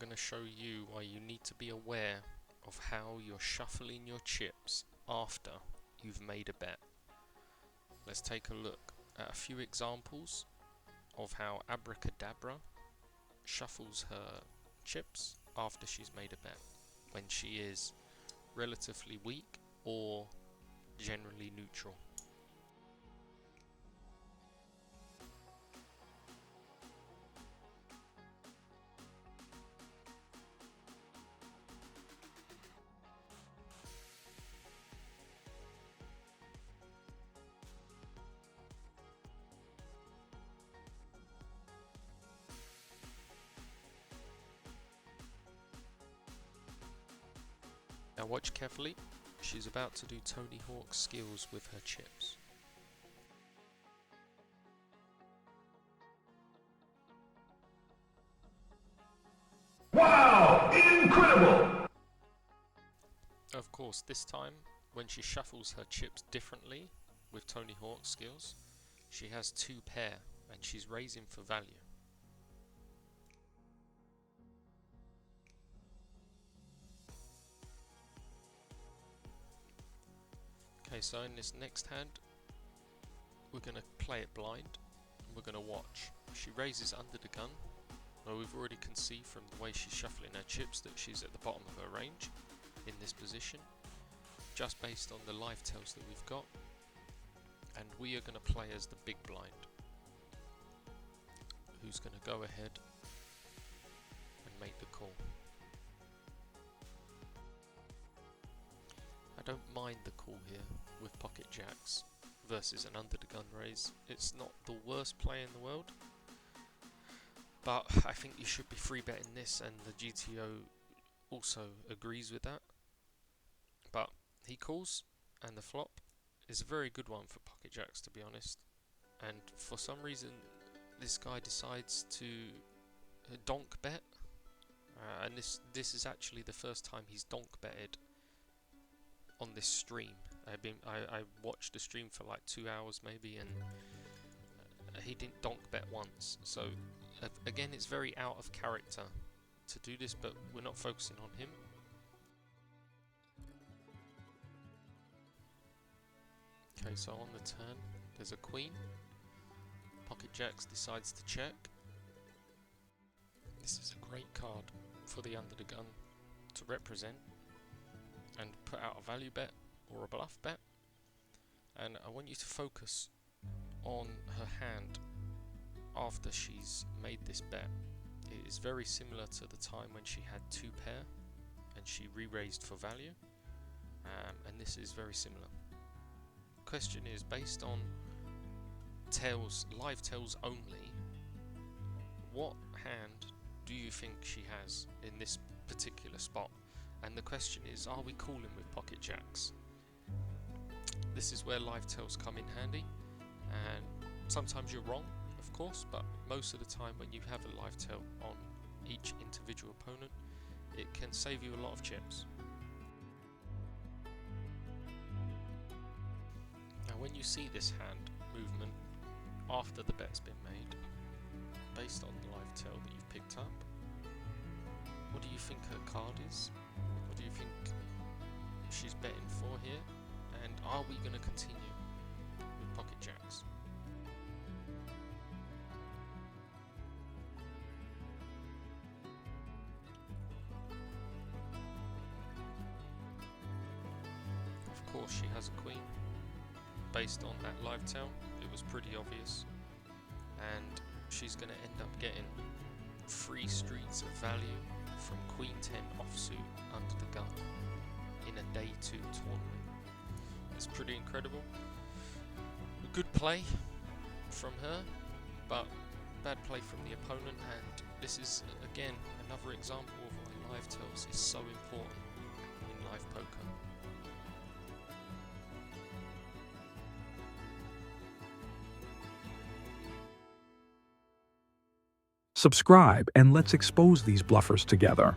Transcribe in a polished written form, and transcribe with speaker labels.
Speaker 1: going to show you why you need to be aware of how you're shuffling your chips after you've made a bet. Let's take a look at a few examples of how Abracadabra shuffles her chips after she's made a bet, when she is relatively weak or generally neutral. Now watch carefully, she's about to do Tony Hawk's skills with her chips.
Speaker 2: Wow! Incredible!
Speaker 1: Of course, this time, when she shuffles her chips differently with Tony Hawk's skills, she has 2 pair and she's raising for value. Okay, so in this next hand, we're going to play it blind, and we're going to watch. She raises under the gun. Well, we've already can see from the way she's shuffling her chips that she's at the bottom of her range in this position, just based on the live tells that we've got. And we are going to play as the big blind, who's going to go ahead and make the call. I don't mind the call here with pocket jacks versus an under the gun raise. It's not the worst play in the world, but I think you should be free betting this, and the GTO also agrees with that. But he calls, and the flop is a very good one for pocket jacks, to be honest. And for some reason this guy decides to donk bet, and this is actually the first time he's donk betted on this stream. I watched the stream for like 2 hours maybe, and he didn't donk bet once. So again, it's very out of character to do this, but we're not focusing on him. Okay, so on the turn there's a queen. Pocket jacks decides to check. This is a great card for the under the gun to represent and put out a value bet or a bluff bet. And I want you to focus on her hand after she's made this bet. It is very similar to the time when she had 2 pair and she re-raised for value, and this is very similar. Question is, based on tails, live tails only, what hand do you think she has in this particular spot? And the question is, are we calling with pocket jacks? This is where live tails come in handy, and sometimes you're wrong, of course, but most of the time when you have a live tail on each individual opponent, it can save you a lot of chips. Now when you see this hand movement after the bet's been made, based on the live tail that you've picked up, what do you think her card is? What do you think she's betting for here? And are we going to continue with pocket jacks? Of course she has a queen. Based on that live tail, it was pretty obvious. And she's going to end up getting 3 streets of value from Queen 10 offsuit under the gun in a day 2 tournament. It's pretty incredible. A good play from her, but bad play from the opponent, and this is again another example of why live tails is so important in live poker.
Speaker 3: Subscribe and let's expose these bluffers together.